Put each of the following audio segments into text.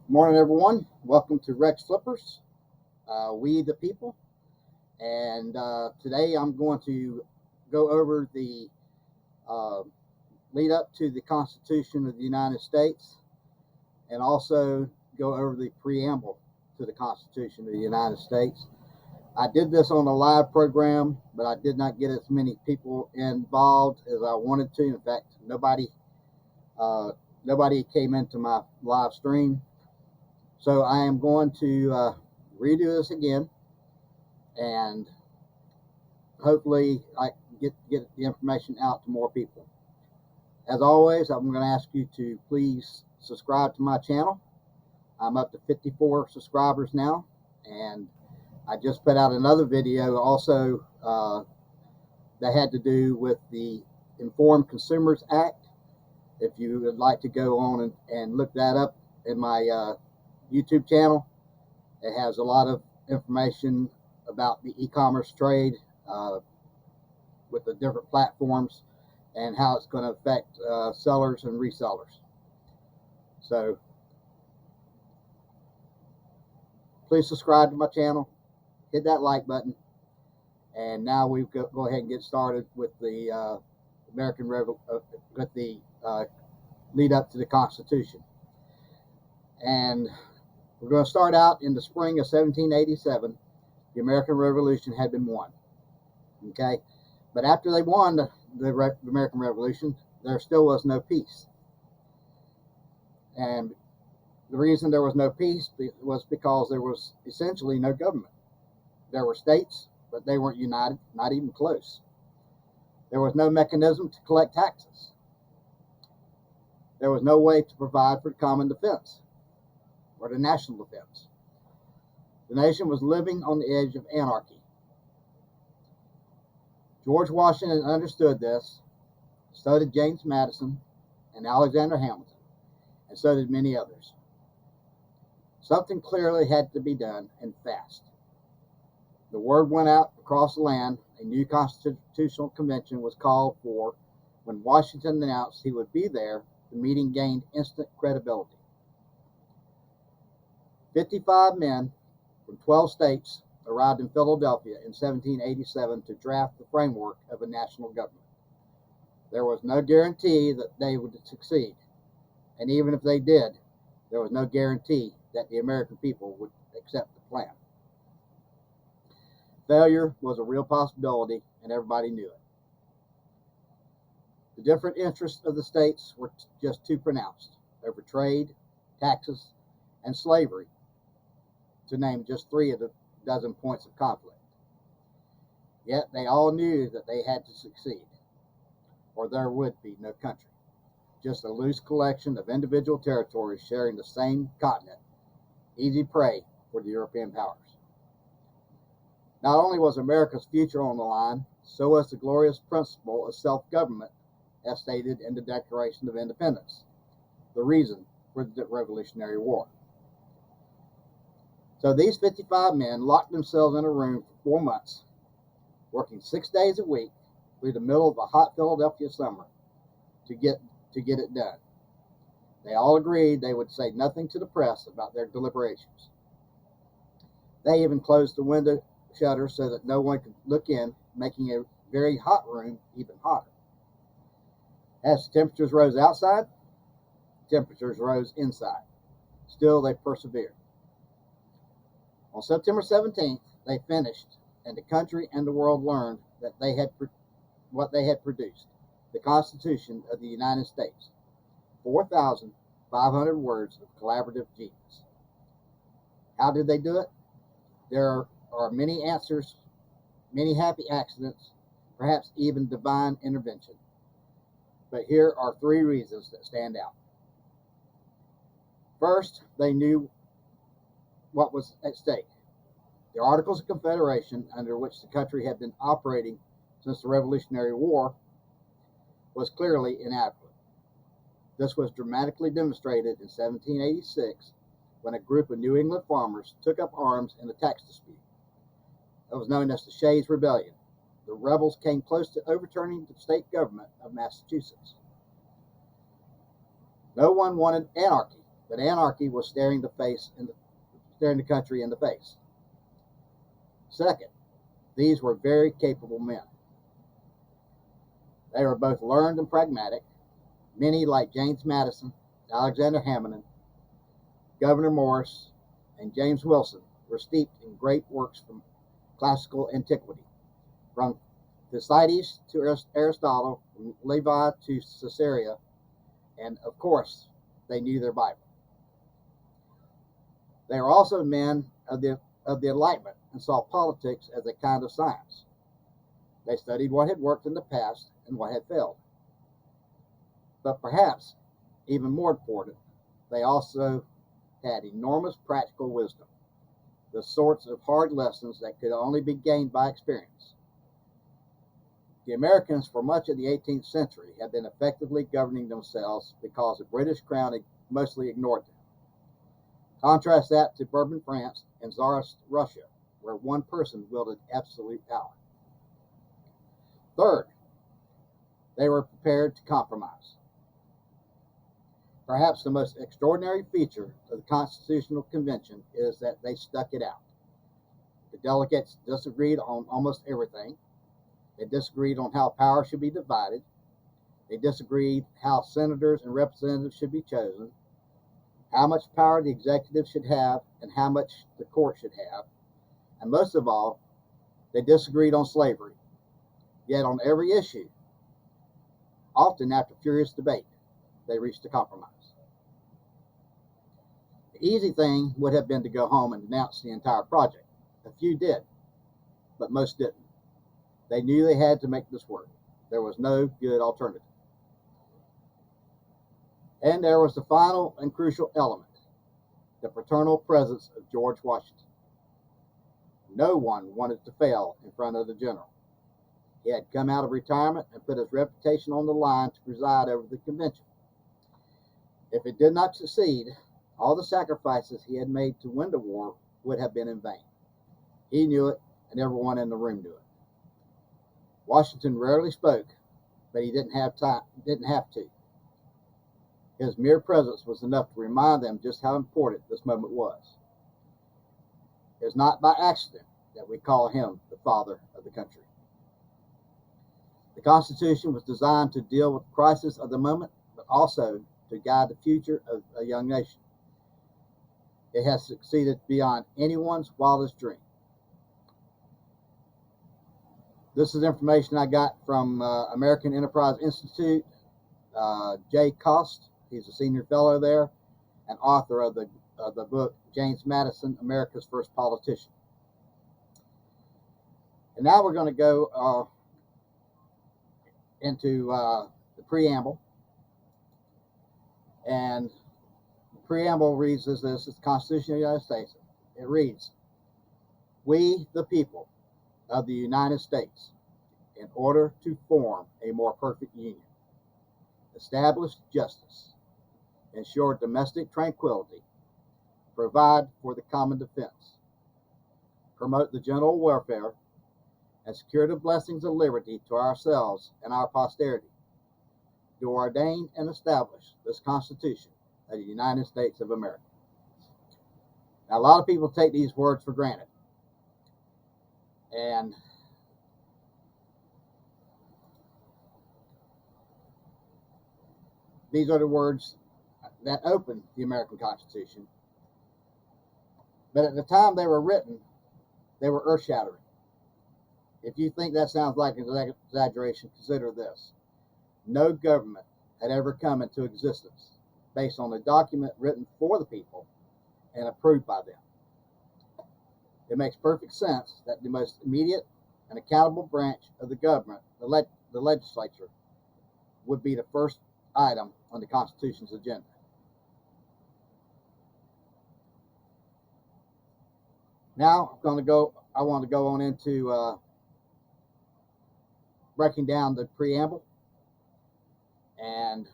Morning, everyone. Welcome to Rex Flippers, We the People. And today I'm going to go over the lead up to the Constitution of the United States and also go over the preamble to the Constitution of the United States. I did this on a live program, but I did not get as many people involved as I wanted to. In fact, nobody came into my live stream. So I am going to redo this again, and hopefully I get the information out to more people. As always, I'm going to ask you to please subscribe to my channel. I'm up to 54 subscribers now, and I just put out another video also that had to do with the Informed Consumers Act. If you would like to go on and look that up in my YouTube channel, it has a lot of information about the e-commerce trade with the different platforms and how it's going to affect sellers and resellers. So please subscribe to my channel, hit that like button, and now we go ahead and get started with the with the lead up to the Constitution. And we're going to start out in the spring of 1787. The American Revolution had been won. Okay, but after they won the American Revolution, there still was no peace. And the reason there was no peace was because there was essentially no government. There were states, but they weren't united, not even close. There was no mechanism to collect taxes. There was no way to provide for common defense or the national defense. The nation was living on the edge of anarchy. George Washington understood this, so did James Madison and Alexander Hamilton, and so did many others. Something clearly had to be done, and fast. The word went out across the land. A new constitutional convention was called for. When Washington announced he would be there, the meeting gained instant credibility. 55 men from 12 states arrived in Philadelphia in 1787 to draft the framework of a national government. There was no guarantee that they would succeed, and even if they did, there was no guarantee that the American people would accept the plan. Failure was a real possibility, and everybody knew it. The different interests of the states were just too pronounced over trade, taxes, and slavery, to name just 3 of the dozen points of conflict. Yet they all knew that they had to succeed, or there would be no country, just a loose collection of individual territories sharing the same continent, easy prey for the European powers. Not only was America's future on the line, so was the glorious principle of self-government as stated in the Declaration of Independence, the reason for the Revolutionary War. So these 55 men locked themselves in a room for 4 months, working 6 days a week through the middle of a hot Philadelphia summer to get it done. They all agreed they would say nothing to the press about their deliberations. They even closed the window shutters so that no one could look in, making a very hot room even hotter. As the temperatures rose outside, temperatures rose inside. Still, they persevered. On September 17th, they finished, and the country and the world learned that what they had produced, the Constitution of the United States, 4,500 words of collaborative genius. How did they do it? There are many answers, many happy accidents, perhaps even divine intervention. But here are 3 reasons that stand out. First, they knew what was at stake. The Articles of Confederation, under which the country had been operating since the Revolutionary War was clearly inadequate. This was dramatically demonstrated in 1786 when a group of New England farmers took up arms in a tax dispute. It was known as the Shays' Rebellion. The rebels came close to overturning the state government of Massachusetts. No one wanted anarchy, but anarchy was staring the country in the face. Second, these were very capable men. They were both learned and pragmatic. Many, like James Madison, Alexander Hamilton, Gouverneur Morris, and James Wilson, were steeped in great works from classical antiquity, from Thucydides to Aristotle, from Levi to Caesarea, and of course, they knew their Bible. They were also men of the Enlightenment and saw politics as a kind of science. They studied what had worked in the past and what had failed. But perhaps even more important, they also had enormous practical wisdom, the sorts of hard lessons that could only be gained by experience. The Americans for much of the 18th century had been effectively governing themselves because the British Crown had mostly ignored them. Contrast that to Bourbon France and Tsarist Russia, where one person wielded absolute power. Third, they were prepared to compromise. Perhaps the most extraordinary feature of the Constitutional Convention is that they stuck it out. The delegates disagreed on almost everything. They disagreed on how power should be divided. They disagreed how senators and representatives should be chosen, how much power the executive should have, and how much the court should have. And most of all, they disagreed on slavery. Yet on every issue, often after furious debate, they reached a compromise. The easy thing would have been to go home and denounce the entire project. A few did, but most didn't. They knew they had to make this work. There was no good alternative. And there was the final and crucial element, the paternal presence of George Washington. No one wanted to fail in front of the general. He had come out of retirement and put his reputation on the line to preside over the convention. If it did not succeed, all the sacrifices he had made to win the war would have been in vain. He knew it, and everyone in the room knew it. Washington rarely spoke, but he didn't have to. His mere presence was enough to remind them just how important this moment was. It is not by accident that we call him the father of the country. The Constitution was designed to deal with the crisis of the moment, but also to guide the future of a young nation. It has succeeded beyond anyone's wildest dream. This is information I got from American Enterprise Institute. Jay Cost, he's a senior fellow there, and author of the book James Madison, America's First Politician. And now we're going to go into the preamble. And the preamble reads as this: it's the Constitution of the United States. It reads, "We, the people of the United States, in order to form a more perfect union, establish justice, ensure domestic tranquility, provide for the common defense, promote the general welfare, and secure the blessings of liberty to ourselves and our posterity, do ordain and establish this Constitution of the United States of America." Now, a lot of people take these words for granted. And these are the words that opened the American Constitution. But at the time they were written, they were earth-shattering. If you think that sounds like an exaggeration, consider this. No government had ever come into existence based on a document written for the people and approved by them. It makes perfect sense that the most immediate and accountable branch of the government, the legislature, would be the first item on the Constitution's agenda. Now I want to go on into breaking down the preamble, and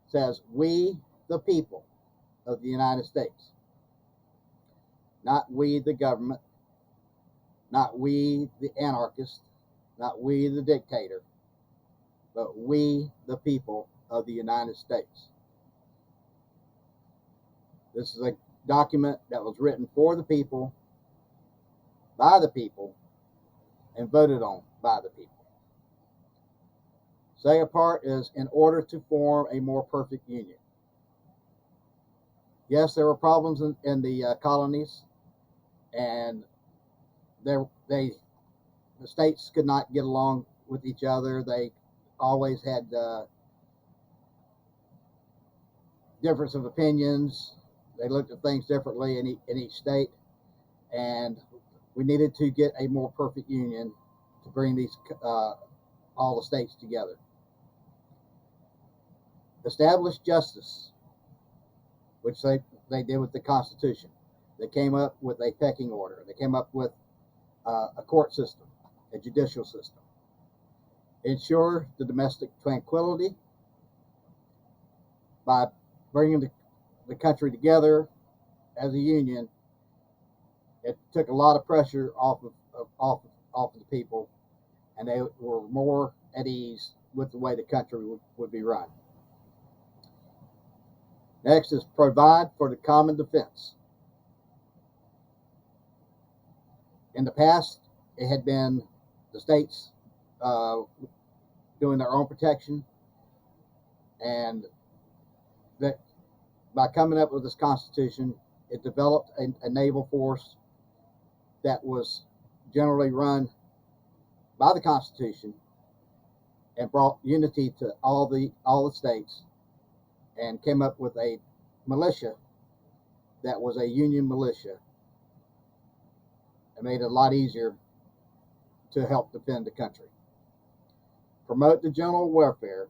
says, "We, the people of the United States," not "we, the government," not "we, the anarchist," not "we, the dictator," but "we, the people of the United States." This is a document that was written for the people, by the people, and voted on by the people. Second part is in order to form a more perfect union. Yes, there were problems in the colonies, and the states could not get along with each other. They always had difference of opinions. They looked at things differently in each state, and we needed to get a more perfect union to bring these all the states together. Establish justice, which they did with the Constitution. They came up with a pecking order. They came up with a court system, a judicial system. Ensure the domestic tranquility by bringing the country together as a union. It took a lot of pressure off of the people, and they were more at ease with the way the country would be run. Next is provide for the common defense. In the past, it had been the states doing their own protection, and that by coming up with this Constitution, it developed a naval force that was generally run by the Constitution and brought unity to all the states, and came up with a militia that was a union militia. It made it a lot easier to help defend the country. Promote the general welfare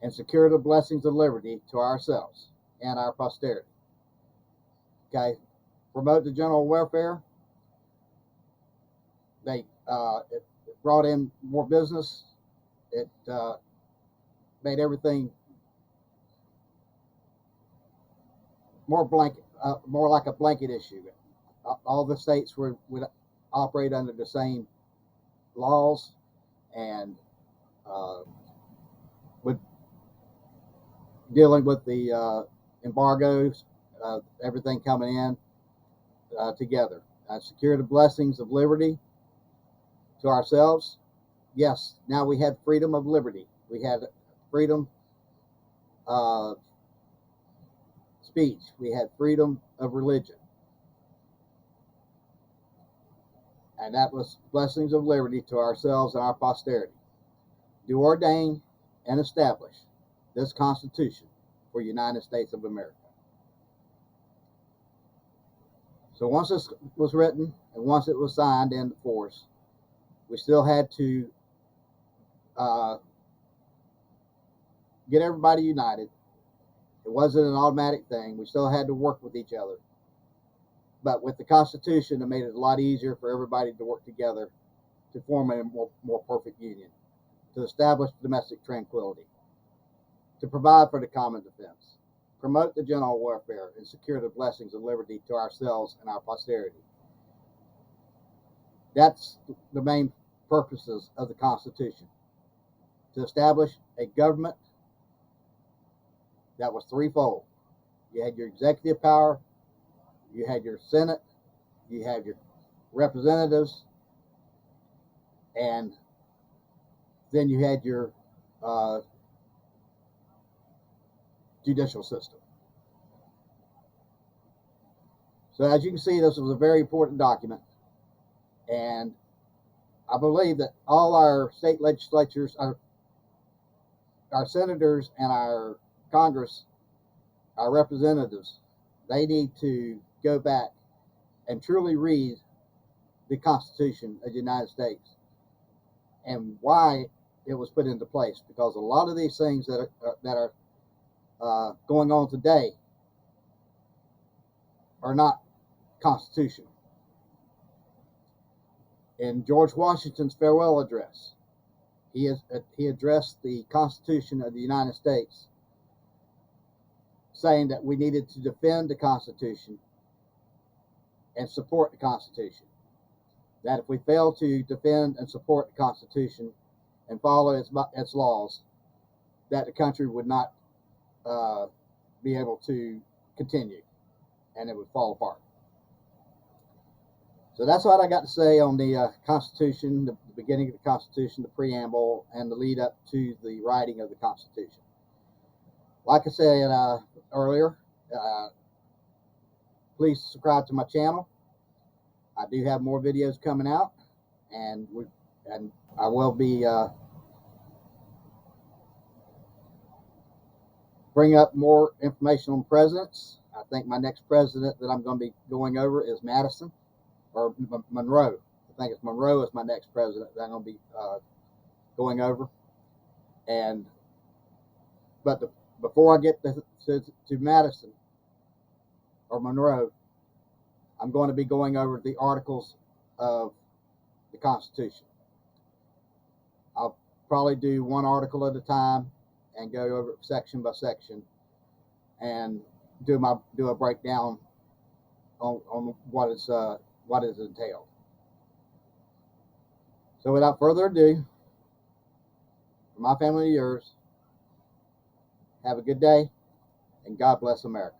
and secure the blessings of liberty to ourselves and our posterity. Okay, promote the general welfare. It brought in more business. It made everything more like a blanket issue. All the states would operate under the same laws, and with dealing with the embargoes, everything coming in together. Secure the blessings of liberty to ourselves. Yes, now we had freedom of liberty. We had freedom of speech. We had freedom of religion. And that was blessings of liberty to ourselves and our posterity. Do ordain and establish this Constitution for the United States of America. So once this was written and once it was signed into force, we still had to get everybody united. It wasn't an automatic thing. We still had to work with each other. But with the Constitution, it made it a lot easier for everybody to work together to form a more perfect union, to establish domestic tranquility, to provide for the common defense, promote the general welfare, and secure the blessings of liberty to ourselves and our posterity. That's the main purposes of the Constitution. To establish a government that was threefold. You had your executive power, you had your Senate, you had your representatives, and then you had your judicial system. So as you can see, this was a very important document, and I believe that all our state legislatures, our senators and our Congress, our representatives, they need to go back and truly read the Constitution of the United States and why it was put into place, because a lot of these things that are going on today are not constitutional. In George Washington's farewell address, he addressed the Constitution of the United States, saying that we needed to defend the Constitution and support the Constitution. That if we fail to defend and support the Constitution and follow its laws, that the country would not be able to continue, and it would fall apart. So that's what I got to say on the Constitution, the beginning of the Constitution, the preamble, and the lead up to the writing of the Constitution. Like I said earlier, please subscribe to my channel. I do have more videos coming out, and I will be bring up more information on presidents. I think my next president that I'm going to be going over is Madison or Monroe. I think it's Monroe is my next president that I'm going to be going over. But before I get to Madison or Monroe, I'm going to be going over the articles of the Constitution. I'll probably do one article at a time and go over it section by section and do a breakdown on what is entailed. So without further ado, from my family to yours, have a good day, and God bless America.